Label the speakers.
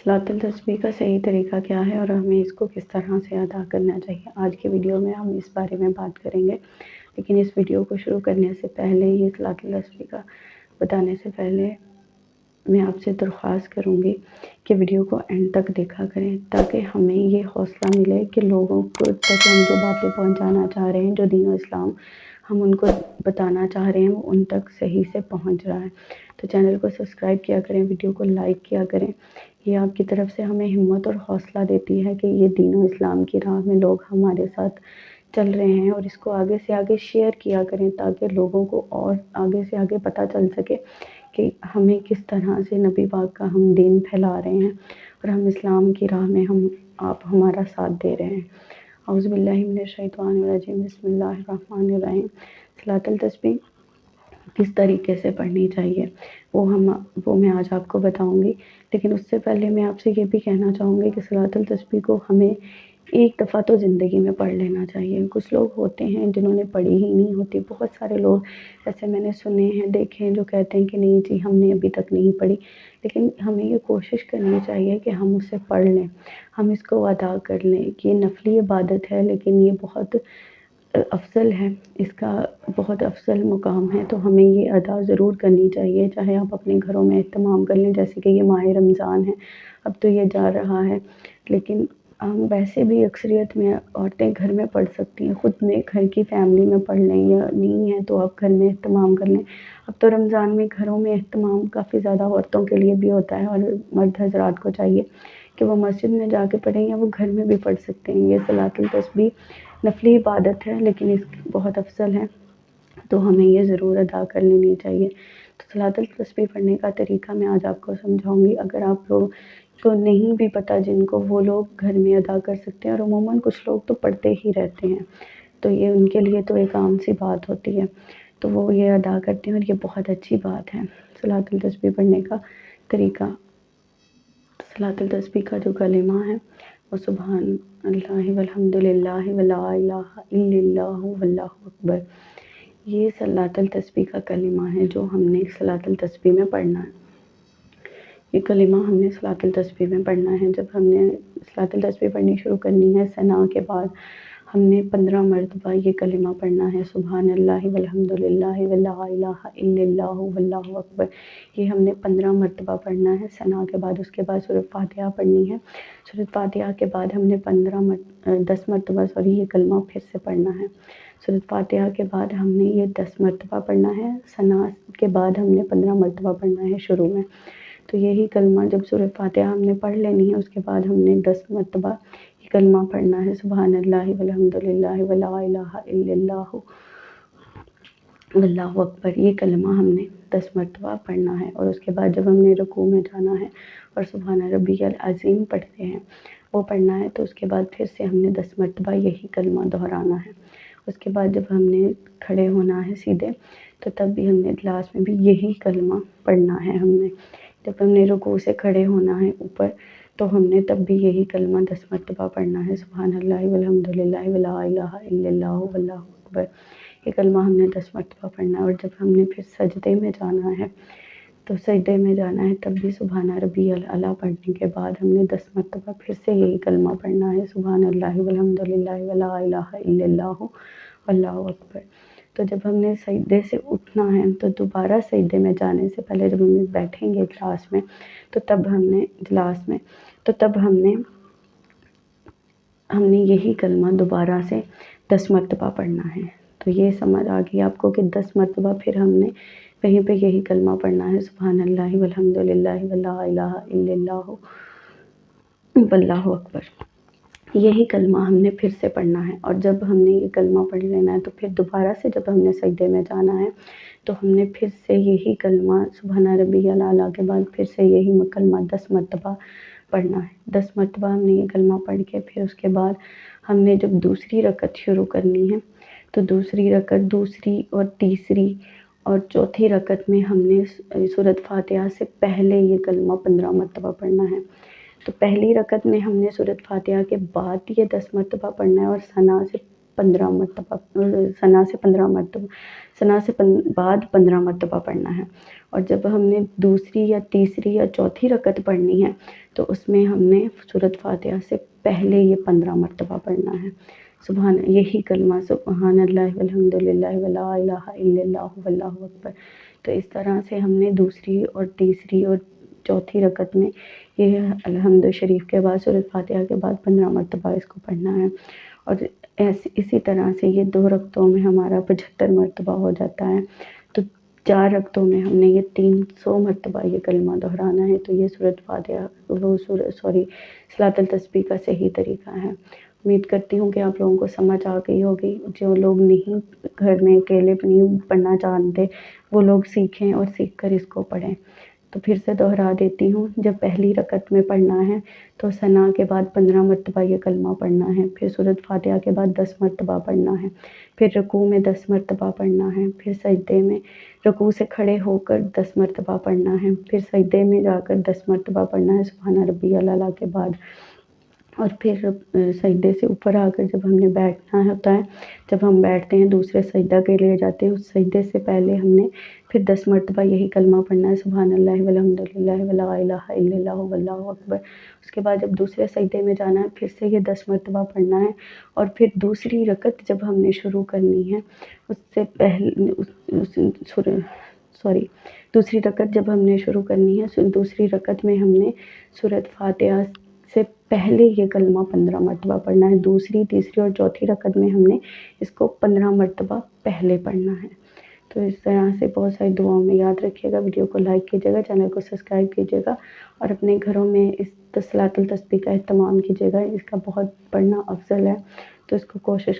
Speaker 1: صلاۃ التسبیح کا صحیح طریقہ کیا ہے اور ہمیں اس کو کس طرح سے ادا کرنا چاہیے، آج کے ویڈیو میں ہم اس بارے میں بات کریں گے۔ لیکن اس ویڈیو کو شروع کرنے سے پہلے، یہ صلاۃ التسبیح کا بتانے سے پہلے میں آپ سے درخواست کروں گی کہ ویڈیو کو اینڈ تک دیکھا کریں، تاکہ ہمیں یہ حوصلہ ملے کہ لوگوں کو تک ہم جو باتیں پہنچانا چاہ رہے ہیں، جو دین و اسلام ہم ان کو بتانا چاہ رہے ہیں، وہ ان تک صحیح سے پہنچ رہا ہے۔ تو چینل کو سبسکرائب کیا کریں، ویڈیو کو لائک کیا کریں۔ یہ آپ کی طرف سے ہمیں ہمت اور حوصلہ دیتی ہے کہ یہ دین و اسلام کی راہ میں لوگ ہمارے ساتھ چل رہے ہیں، اور اس کو آگے سے آگے شیئر کیا کریں، تاکہ لوگوں کو اور آگے سے آگے پتہ چل سکے کہ ہمیں کس طرح سے نبی پاک کا ہم دین پھیلا رہے ہیں، اور ہم اسلام کی راہ میں آپ ہمارا ساتھ دے رہے ہیں۔ اعوذ باللہ من الشیطان الرجیم، بسم اللہ الرحمن الرحیم۔ صلاۃ التسبیح کس طریقے سے پڑھنی چاہیے وہ میں آج آپ کو بتاؤں گی۔ لیکن اس سے پہلے میں آپ سے یہ بھی کہنا چاہوں گی کہ صلاۃ التسبیح کو ہمیں ایک دفعہ تو زندگی میں پڑھ لینا چاہیے۔ کچھ لوگ ہوتے ہیں جنہوں نے پڑھی ہی نہیں ہوتی، بہت سارے لوگ ایسے میں نے سنے ہیں، دیکھے ہیں، جو کہتے ہیں کہ نہیں جی ہم نے ابھی تک نہیں پڑھی۔ لیکن ہمیں یہ کوشش کرنی چاہیے کہ ہم اسے پڑھ لیں، ہم اس کو ادا کر لیں۔ یہ نفلی عبادت ہے، لیکن یہ بہت افضل ہے، اس کا بہت افضل مقام ہے، تو ہمیں یہ ادا ضرور کرنی چاہیے۔ چاہے آپ اپنے گھروں میں اہتمام کر لیں، جیسے کہ یہ ماہ رمضان ہے، اب تو یہ جا رہا ہے، لیکن ہم ویسے بھی اکثریت میں عورتیں گھر میں پڑھ سکتی ہیں، خود میں گھر کی فیملی میں پڑھ لیں، یا نہیں ہے تو آپ گھر میں اہتمام کر لیں۔ اب تو رمضان میں گھروں میں اہتمام کافی زیادہ عورتوں کے لیے بھی ہوتا ہے، اور مرد حضرات کو چاہیے کہ وہ مسجد میں جا کے پڑھیں، یا وہ گھر میں بھی پڑھ سکتے ہیں۔ یہ صلاۃ التسبیح نفلی عبادت ہے، لیکن اس بہت افضل ہے، تو ہمیں یہ ضرور ادا کر لینی چاہیے۔ تو صلاۃ التسبیح پڑھنے کا طریقہ میں آج آپ کو سمجھاؤں گی۔ اگر آپ لوگ کو نہیں بھی پتہ، جن کو، وہ لوگ گھر میں ادا کر سکتے ہیں، اور عموماً کچھ لوگ تو پڑھتے ہی رہتے ہیں، تو یہ ان کے لیے تو ایک عام سی بات ہوتی ہے، تو وہ یہ ادا کرتے ہیں، اور یہ بہت اچھی بات ہے۔ صلاۃ التسبیح پڑھنے کا طریقہ، صلاۃ التسبیح کا جو کلمہ ہے وہ سبحان اللہ والحمد للہ ولا الہ الا اللہ واللہ اکبر۔ یہ صلاۃ التسبیح کا کلمہ ہے جو ہم نے صلاۃ التسبیح میں پڑھنا ہے۔ یہ کلمہ ہم نے صلاۃ التسبیح میں پڑھنا ہے۔ جب ہم نے صلاۃ التسبیح پڑھنی شروع کرنی ہے، ثنا کے بعد ہم نے 15 مرتبہ یہ کلمہ پڑھنا ہے، سبحان اللہ والحمد للہ ولا الہ الا اللہ واللہ اکبر۔ یہ ہم نے 15 مرتبہ پڑھنا ہے ثنا کے بعد۔ اس کے بعد سورۃ فاتحہ پڑھنی ہے۔ سورۃ فاتحہ کے بعد ہم نے 10 مرتبہ یہ کلمہ پھر سے پڑھنا ہے۔ سورۃ فاتحہ کے بعد ہم نے یہ 10 مرتبہ پڑھنا ہے، ثنا کے بعد ہم نے 15 مرتبہ پڑھنا ہے شروع میں۔ تو یہی کلمہ جب سورۃ فاتحہ ہم نے پڑھ لینی ہے، اس کے بعد ہم نے 10 مرتبہ یہ کلمہ پڑھنا ہے، سبحان اللہ والحمد للہ ولا الہ الا اللہ واللہ اکبر۔ یہ کلمہ ہم نے 10 مرتبہ پڑھنا ہے، اور اس کے بعد جب ہم نے رکوع میں جانا ہے اور سبحان ربی العظیم پڑھتے ہیں، وہ پڑھنا ہے، تو اس کے بعد پھر سے ہم نے 10 مرتبہ یہی کلمہ دہرانا ہے۔ اس کے بعد جب ہم نے کھڑے ہونا ہے سیدھے، تو تب بھی ہم نے اجلاس میں بھی یہی کلمہ پڑھنا ہے۔ جب ہم نے رکوع سے کھڑے ہونا ہے اوپر، تو ہم نے تب بھی یہی کلمہ 10 مرتبہ پڑھنا ہے، سبحان اللہ والحمد للہ ولا الہ الا اللہ واللہ اکبر۔ یہ کلمہ ہم نے 10 مرتبہ پڑھنا ہے۔ اور جب ہم نے پھر سجدے میں جانا ہے، تو سجدے میں جانا ہے، تب بھی سبحان ربی الاعلیٰ پڑھنے کے بعد ہم نے 10 مرتبہ پھر سے یہی کلمہ پڑھنا ہے، سبحان اللہ والحمد للہ ولا الہ الا اللہ واللہ اکبر۔ تو جب ہم نے سجدے سے اٹھنا ہے، تو دوبارہ سجدے میں جانے سے پہلے جب ہم بیٹھیں گے اجلاس میں، تو تب ہم نے یہی کلمہ دوبارہ سے 10 مرتبہ پڑھنا ہے۔ تو یہ سمجھ آ گئی آپ کو کہ 10 مرتبہ پھر ہم نے کہیں پہ یہی کلمہ پڑھنا ہے، سبحان اللہ والحمد للہ ولا الہ الا اللہ واللہ اکبر۔ یہی کلمہ ہم نے پھر سے پڑھنا ہے، اور جب ہم نے یہ کلمہ پڑھ لینا ہے، تو پھر دوبارہ سے جب ہم نے سجدے میں جانا ہے، تو ہم نے پھر سے یہی کلمہ سبحان ربی الاعلیٰ کے بعد پھر سے یہی کلمہ 10 مرتبہ پڑھنا ہے۔ 10 مرتبہ ہم نے یہ کلمہ پڑھ کے پھر اس کے بعد ہم نے جب دوسری رکعت شروع کرنی ہے، تو دوسری رکعت، دوسری اور تیسری اور چوتھی رکعت میں ہم نے سورۃ فاتحہ سے پہلے یہ کلمہ 15 مرتبہ پڑھنا ہے۔ تو پہلی رکعت میں ہم نے سورۃ فاتحہ کے بعد یہ 10 مرتبہ پڑھنا ہے، اور ثنا سے 15 مرتبہ ثنا سے 15 مرتبہ بعد 15 مرتبہ پڑھنا ہے۔ اور جب ہم نے دوسری یا تیسری یا چوتھی رکعت پڑھنی ہے تو اس میں ہم نے سورۃ فاتحہ سے پہلے یہ 15 مرتبہ پڑھنا ہے۔ یہی کلمہ سبحان اللہ والحمد للہ ولا الہ الا اللہ واللہ اکبر۔ تو اس طرح سے ہم نے دوسری اور تیسری اور چوتھی رکعت میں یہ الحمد شریف کے بعد سورۃ فاتحہ کے بعد 15 مرتبہ اس کو پڑھنا ہے۔ اور اسی طرح سے یہ 2 رکعتوں میں ہمارا 75 مرتبہ ہو جاتا ہے۔ تو 4 رکعتوں میں ہم نے یہ 300 مرتبہ یہ کلمہ دہرانا ہے۔ تو یہ سورۃ فاتحہ صلاۃ التسبیح کا صحیح طریقہ ہے۔ امید کرتی ہوں کہ آپ لوگوں کو سمجھ آ گئی ہوگی۔ جو لوگ نہیں گھر میں اکیلے نہیں پڑھنا چاہتے وہ لوگ سیکھیں اور سیکھ کر اس کو پڑھیں۔ تو پھر سے دہرا دیتی ہوں، جب پہلی رکعت میں پڑھنا ہے تو ثنا کے بعد 15 مرتبہ یہ کلمہ پڑھنا ہے، پھر سورۃ فاتحہ کے بعد 10 مرتبہ پڑھنا ہے، پھر رکوع میں 10 مرتبہ پڑھنا ہے، پھر سجدے میں رکوع سے کھڑے ہو کر 10 مرتبہ پڑھنا ہے، پھر سجدے میں جا کر 10 مرتبہ پڑھنا ہے سبحان ربی الاعلیٰ کے بعد۔ اور پھر سجدے سے اوپر آ کر جب ہم نے بیٹھنا ہوتا ہے، جب ہم بیٹھتے ہیں دوسرے سجدہ کے لیے جاتے ہیں، اس سجدے سے پہلے ہم نے پھر 10 مرتبہ یہی کلمہ پڑھنا ہے سبحان اللہ والحمد للہ ولا الہ الا اللہ واللہ اکبر۔ اس کے بعد جب دوسرے سجدے میں جانا ہے پھر سے یہ 10 مرتبہ پڑھنا ہے۔ اور پھر دوسری رکعت جب ہم نے شروع کرنی ہے اس سے پہلے دوسری رکعت جب ہم نے شروع کرنی ہے دوسری رکعت میں ہم نے سورۃ فاتحہ سے پہلے یہ کلمہ 15 مرتبہ پڑھنا ہے۔ دوسری، تیسری اور چوتھی رکعت میں ہم نے اس کو 15 مرتبہ پہلے پڑھنا ہے۔ تو اس طرح سے بہت ساری دعاؤں میں یاد رکھیے گا۔ ویڈیو کو لائک کیجیے گا، چینل کو سبسکرائب کیجیے گا اور اپنے گھروں میں اس صلاۃ التسبیح کا اہتمام کیجیے گا۔ اس کا بہت پڑھنا افضل ہے، تو اس کو کوشش